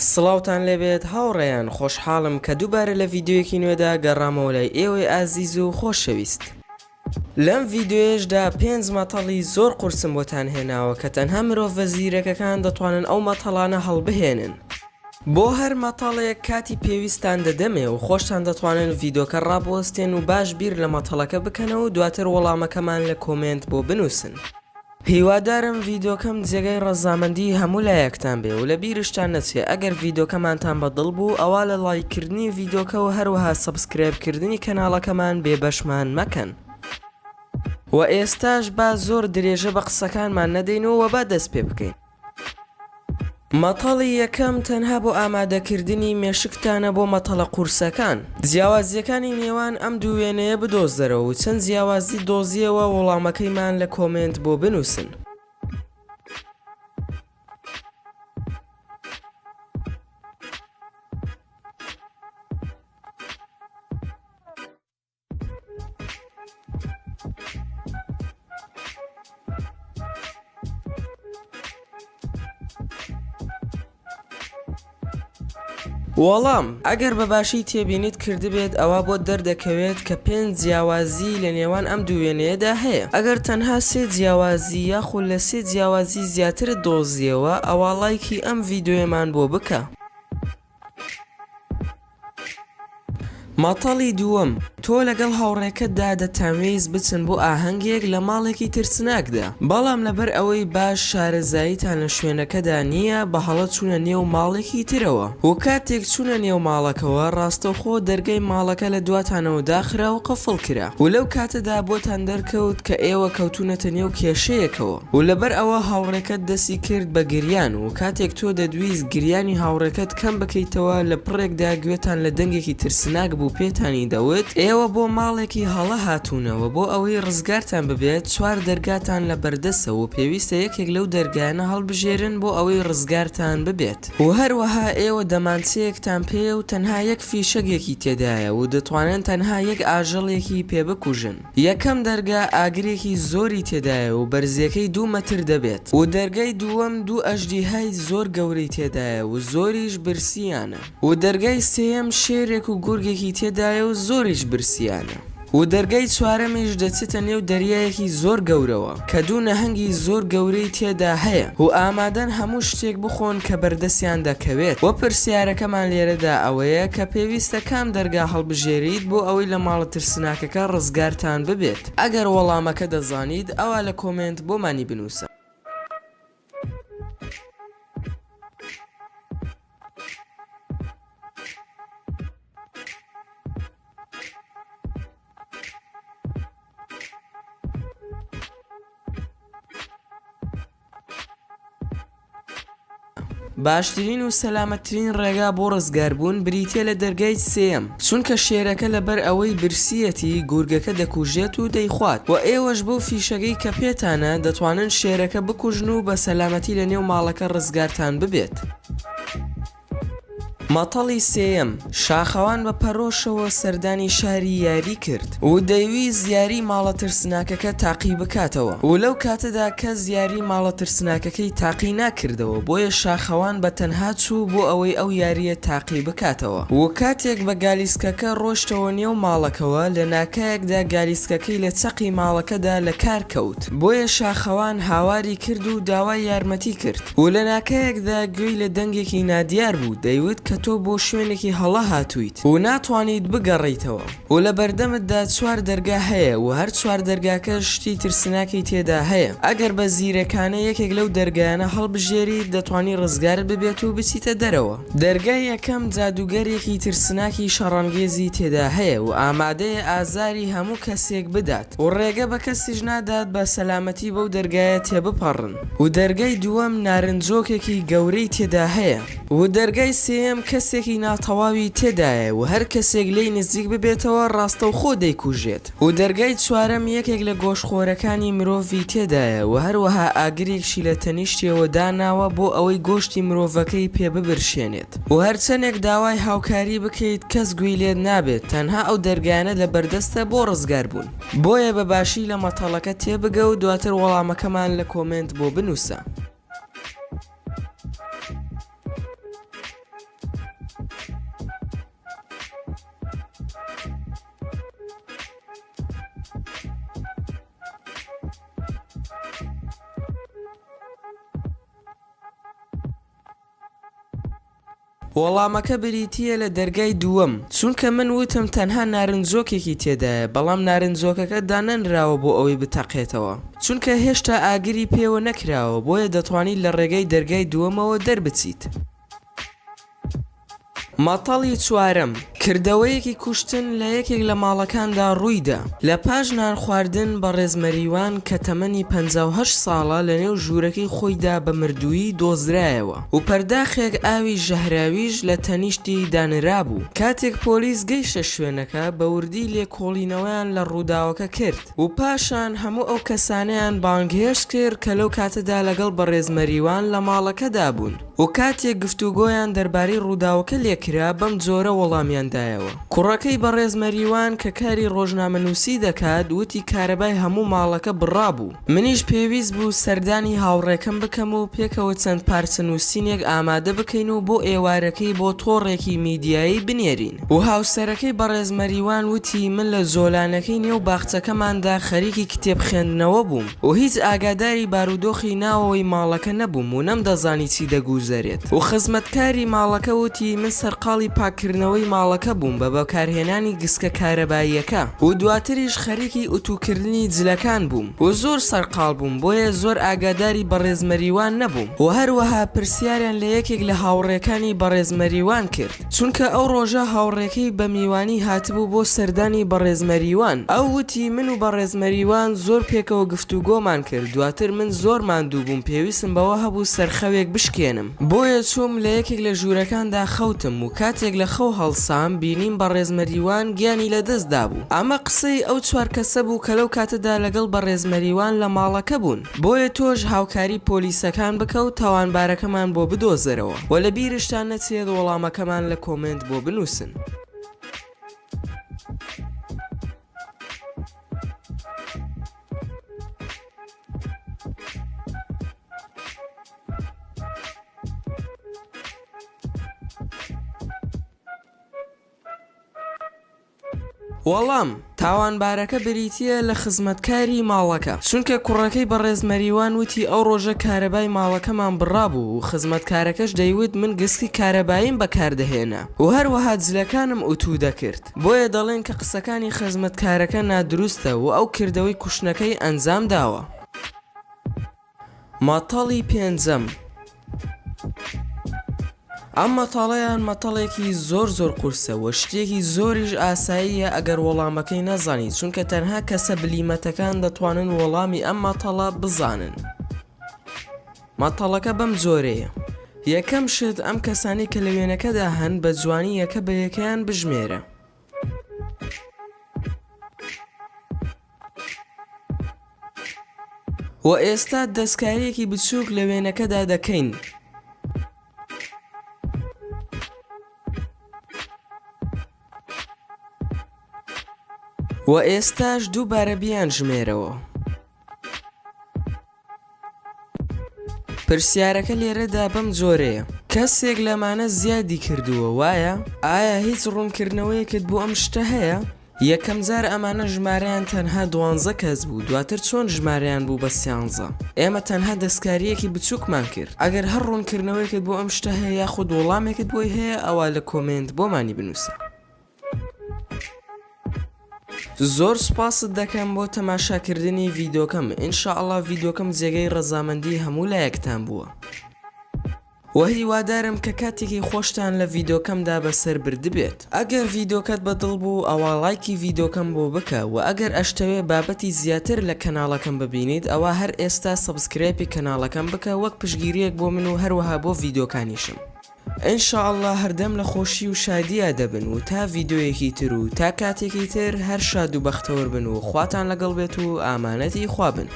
سڵاوتان لێبێت هاوڕێیان خۆشحاڵم کە دووبارە لە ڤیددیوەکی نوێدا گەڕامەوە لای ئێوەی ئازیز و خۆشەویست. لەم ڤیددیۆیشدا 5 مەتەڵی زۆر قورسم بۆتان هێناوە کە تەنها مرۆڤ وەزیرەکەکان دەتوانن ئەو مەتەڵانە هەڵبهێنن. بۆ هەر مەتەڵێک کاتی پێویستان دەدەمێ و خۆشتان دەتوانن ڤیددیۆکە ڕابوەستێن و باش بیر لە مەتەڵەکە بکەنەوە و دواتر وەڵامەکەمان لە کۆمنت بۆ بنووسن. هیوادارم ڤیددیۆکەم جێگەی ڕەزامەندی هەموو لایەکتان بێ و لە بیرشتان نەچێ ئەگەر ڤیددیۆکەمانتان بەدڵ بوو ئەوا لە لایکردنی ڤیددیۆکە و هەروەها سەبسکرایبکردنی کەناڵەکەمان بێبەشمان مەکەن. و ئێستاش با زۆر درێژە بە قسەکانمان نەدەینەوە و با دەست پێ بکەین. مەتەڵی یەکەم تەنها بۆ ئامادەکردنی مێشکتانە بۆ مەتەڵە قورسەکان. جیاوازیەکانی نێوان ئەم دوو وێنەیە بدۆزدەرەوە و چەند جیاوازی دۆزیەوە وەڵامەکەیمان لە کۆمنت بۆ بنووسن. وەڵام ئەگەر بەباشی تێبینیت کردبێت ئەوە بۆ دەردەکەوێت کە 5 جیاوازی لە نێوان ئەم دوو وێنەیەدا هەیە. ئەگەر تەنها 3 جیاوازی یاخود لە 3 جیاوازی زیاتر دۆزیەوە ئەوە لایکی ئەم ڤیددیۆمان بۆ بکە. مەتەڵی دووەم، تۆ لەگەڵ هاوڕێکەتدا دەتانویست بچن بۆ ئاهەنگێک لە ماڵێکی ترسناکدا، بەڵام لەبەر ئەوەی باش شارەزاییتان لە شوێنەکەدا نییە بە هەڵە چوونە نێو ماڵێکی ترەوە و کاتێک چوونە نێو ماڵەکەوە ڕاستەوخۆ دەرگای ماڵەکە لە دواتانەوە داخرا و قەفڵ کرا و لەو کاتەدا بۆتان دەرکەوت کە ئێوە کەوتونەتە نێو کێشەیەکەوە و لەبەر ئەوە هاوڕێکەت دەستی کرد بە گریان و کاتێک تۆ دەدویست گریانی هاوڕێکەت کەم بکەیتەوە لە پڕێکدا گوێتان لە دەنگێکی ترسناک بوو پێتانی دەوت ئێوە بۆ ماڵێکی هەڵە هاتوونەوە بۆ ئەوەی ڕزگارتان ببێت 4 دەرگاتان لە بەردەسە و پێویستە یەکێک لەو دەرگایانە هەڵبژێرن بۆ ئەوەی ڕزگارتان ببێت و هەروەها ئێوە دەمانچەیەکتان پێ و تەنها یەک فیشەگێکی تێدایە و دەتوانن تەنها یەک ئاژەڵێکی پێ بکوژن. یەکەم دەرگا ئاگرێکی زۆری تێدایە و بەرزیەکەی 2 مەتر دەبێت و دەرگای دووەم 2 ئەژدیهای زۆر گەورەی تێدایە و زۆریش برسیانە و دەرگای سێیەم شێرێک و گورگێکی تێدایە و زۆریش برسیانە و دەرگای چوارەمیش دەچێتە نێو دەریایەکی زۆر گەورەوە کە 2 نەهەنگی زۆر گەورەی تێدا هەیە و ئامادەن هەموو شتێک بخۆن کە بەردەستیان دەکەوێت. وە پرسیارەکەمان لێرەدا ئەوەیە کە پێویستە کام دەرگا هەڵبژێریت بۆ ئەوەی لە ماڵە ترسناکەکە ڕزگارتان ببێت. ئەگەر وەڵامەکە دەزانیت ئەوە لە کۆمنت بۆمانی بنووسە. باشترین و سەلامەتترین ڕێگا بۆ ڕزگاربوون بریتە لە دەرگای سێم، چونکە شێرەکە لەبەر ئەوەی برسیەتی گورگەکە دەکوژێت و دەیخوات و ئێوەش بۆ فیشەکەی کە پێتانە دەتوانن شێرەکە بکوژن و بە سەلامەتی لە نێو ماڵەکە ڕزگارتان ببێت. مەتەڵی سێم، شاخەوان بە پەرۆشەوە سەردانی شاری یاری کرد و دەیویست یاری ماڵە ترسناکەکە تاقی بکاتەوە و لەو کاتەدا کەس یاری ماڵە ترسناکەکەی تاقی ناکردەوە بۆیە شاخەوان بە تەنها چوو بۆ ئەوەی ئەو یاریە تاقی بکاتەوە و کاتێک بە گالیسکەکە ڕۆشتەوە نێو ماڵەکەوە لە ناکایەکدا گالیسکەکەی لە چەقی ماڵەکەدا لە کار کەوت بۆیە شاخەوان هاواری کرد و داوای یارمەتی کرد و لە ناکایەکدا گوێی لە دەنگێکی نادیار بوو دەیوت کە تۆ بۆ شوێنێکی هەڵە هاتوویت و ناتوانیت بگەڕیتەوە و لە بەردەمتدا 4 دەرگا هەیە و هەر 4 دەرگاکە شتی ترسناکی تێدا هەیە. ئەگەر بە زیرەکانە یەکێک لەو دەرگایانە هەڵبژێریت دەتوانی ڕزگارت ببێت و بچیتە دەرەوە. دەرگای یەکەم جادوگەرێکی ترسناکی شەڕەنگێزی تێدا هەیە و ئامادەیە ئازاری هەموو کەسێک بدات و ڕێگە بە کەسیش نادات بە سەلامەتی بەو دەرگایە تێبپەڕن و دەرگای دووەم نارنجۆکێکی گەورەی تێدا هەیە و دەرگای سێم کەسێکی ناتەواوی تێدایە و هەر کەسێک لی نزیک ببێتەوە ڕاستەوخۆ دەیکوژێت و دەرگای چوارەم یەکێک لە گۆشتخۆرەکانی مرۆڤی تێدایە و هەروەها ئاگرێکشی لە تەنیشتیەوە داناوە بۆ ئەوەی گۆشتی مرۆڤەکەی پێ ببرشێنێت و هەرچەندێک داوای هاوکاری بکەیت کەس گوێی لێت نابێت تەنها ئەو دەرگایانە لە بەردەستە بۆ ڕزگار بوون. بۆیە بەباشی لە مەتەڵەکە تێبگە و دواتر وەڵامەکەمان لە کۆمنت بۆ بنووسە. وەڵامەکە بریتیە لە دەرگای دووەم چونکە من وتم تەنها نارنجۆکێکی تێدایە بەڵام نارنجۆکەکە دانەنراوە بۆ ئەوەی بتەقێتەوە چونکە هێشتا ئاگری پێوە نەکراوە بۆیە دەتوانیت لە ڕێگەی دەرگای دووەمەوە دەربچیت. مەتەڵی چوارەم کردەوەیەکی کوشتن لە یەکێک لە ماڵەکاندا ڕوویدا لە پاش نان خواردن بە ڕێزمەریوان کە تەمەنی 58 ساڵە لە نێو ژوورەکەی خۆیدا بە مردووی دۆزرایەوە و پەرداخێک ئاوی ژەهراویش لە تەنیشتی دانرا بوو. کاتێک پۆلیس گەیشتە شوێنەکە بە وردی لێکۆڵینەوەیان لە ڕووداوەکە کرد و پاشان هەموو ئەو کەسانیان بانگهێشت کرد کە لەو کاتەدا لەگەڵ بە ڕێزمەریوان لە ماڵەکەدا بوون و کاتێک گفتوگۆیان دەربارەی ڕووداوەکە لێکرا بەم جۆرە وەڵامیاندایەوە. کوڕەکەی بە ڕێزمەریوان کە کاری ڕۆژنامەنووسی دەکات وتی کارەبای هەموو ماڵەکە بڕابوو. منیش پێویست بوو سەردانی هاوڕێکم بکەم و پێکەوە چەند پارچە نووسینێک ئامادە بکەین و بۆ ئێوارەکەی بۆ تۆڕێکی میدیایی بنێرین. و هاوسەرەکەی بە ڕێزمەریوان وتی من لە زۆلانەکەی نێو باخچەکەماندا خەریکی کتێب خوێندنەوە بووم و هیچ ئاگاداری بارودۆخی ناوەوەی ماڵەکە نەبووم و نەمدەزانی چی دەگوزارێت. و خزمەتکاری ماڵەکە وتی من سەرقاڵی پاکردنەوەی ماڵەکە بووم بە بەکارهێنانی گسکە کارەباییەکە و دواتریش خەریکی ئوتوکردنی جلەکان بووم و زۆر سەرقاڵ بووم بۆیە زۆر ئاگاداری بە ڕێزمەریوان نەبووم و هەروەها پرسیاریان لە یەکێک لە هاوڕێکانی بە ڕێزمەریوان کرد چونکە ئەو ڕۆژە هاوڕێکەی بە میوانی هاتبوو بۆ سەردانی بە ڕێزمەریوان. ئەو وتی من و بە ڕێزمەریوان زۆر پێکەوە گفتوگۆمان کرد دواتر من زۆر ماندوو بووم پێویستم بەوە هەبوو سەرخەوێک بشکێنم بۆیە چووم لە یەکێک لە ژوورەکاندا خەوتم و کاتێک لە خەو هەڵسام بینیم بە ڕێزمەریوان گیانی لە دەستدا بوو. ئەمە قسەی ئەو چوار کەسە بوو کە لەو کاتەدا لەگەڵ بە ڕێزمەریوان لە ماڵەکە بوون بۆیە تۆش هاوکاری پۆلیسەکان بکە و تاوانبارەکەمان بۆ بدۆزەرەوە و لە بیرشتان نەچێت وەڵامەکەمان لە کۆمنت بۆ بنووسن. وەڵام تاوانبارەکە بریتیە لە خزمەتکاری ماڵەکە چونکە کوڕەکەی بە ڕێزمەریوان وتی ئەو ڕۆژە کارەبای ماڵەکەمان بڕابوو و خزمەتکارەکەش دەیوت من گسکی کارەباییم بەکاردەهێنا و هەروەها جلەکانم ئوتو دەکرد بۆیە دەڵێن کە قسەکانی خزمەتکارەکە نادروستە و ئەو کردەوەی کوشتنەکەی ئەنجام داوە. مەتەڵی پێنجەم ئەم مەتەڵەیان مەتەڵێکی زۆر قورسە و شتێکی زۆریش ئاساییە ئەگەر وەڵامەکەی نەزانی چونکە تەنها کەسە بلیمەتەکان دەتوانن وەڵامی ئەم مەتەڵە بزانن. مەتەڵەکە بەم جۆرەیە. یەکەم شت ئەم کەسانی کە لە وێنەکەدا هەن بە جوانی یەکە بە یەکەیان بژمێرە. و ئێستا دەستکاریەکی بچووک لە وێنەکەدا دەکەین. و ئێستاش دووبارە بیان ژمێرەوە. پرسیارەکە لێرەدا بەم جۆرەیە. کەسێک لەمانە زیادی کردووە وایە؟ ئایا هیچ ڕوونکردنەوەیەکت بۆ ئەم شتە هەیە؟ یەکەم جار ئەمانە ژمارەیان تەنها 12 کەس بوو دواتر چۆن ژمارەیان بوو بە 13؟ ئێمە تەنها دەستکاریەکی بچووکمان کرد. ئەگەر هەر ڕوونکردنەوەیەکت بۆ ئەم شتە هەیە یاخود وەڵامێکت بۆی هەیە ئەوە لە کۆمنت بۆمانی بنووسە. زۆر سوپاست دەکەم بۆ تەماشاکردنی ڤیدۆکەم. ئینشاءڵڵا ڤیدۆکەم جێگەی ڕەزامەندی هەموو لایەکتان بووە. و هیوادارم کە کاتێکی خۆشتان لە ڤیدۆکەمدا بەسەر بردبێت. ئەگەر ڤیدۆکەت بەدڵ بوو ئەوە لایکی ڤیدۆکەم بۆ بکە و ئەگەر ئەشتەوێ بابەتی زیاتر لە کەناڵەکەم ببینیت ئەوە هەر ئێستا سەبسکرایبی کەناڵەکەم بکە وەک پشگیریەک بۆ من و هەروەها بۆ ڤیدۆکانیشم. ئینشاءڵڵا هەردەم لە خۆشی و شادیە دەبن و تا ڤیدۆیەکی تر و تا کاتێکی تر هەر شاد و بەختەوەر بن و خواتان لەگەڵ بێت و ئامانەتی خوابن.